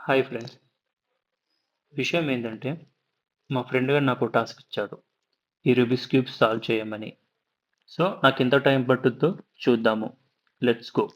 Hi friends. విషయం ఏంటంటే, మా ఫ్రెండ్ గాడు నాకో టాస్క్ ఇచ్చాడు. ఈ రూబిక్స్ క్యూబ్ సాల్వ్ చేయమని. సో, నాకెంత టైం పట్టుద్దో చూద్దాము. Let's go.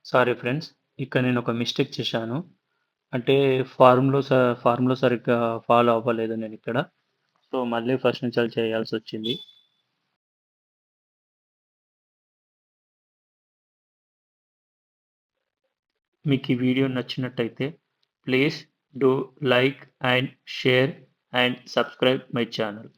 Sorry friends. ఇక్కడ నేనొక మిస్టేక్ చేశాను. అంటే ఫార్మ్‌లో స ఫార్మ్‌లో సరిగ్గా ఫాలో అవ్వలేదు నేనిక్కడ. సో, మళ్ళీ ఫస్ట్ నుంచి చేయాల్సొచ్చింది. మీకు ఈ వీడియో నచ్చినట్టయితే please do like and share and subscribe my channel.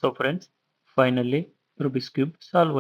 So friends, finally Rubik's cube solve అయింది.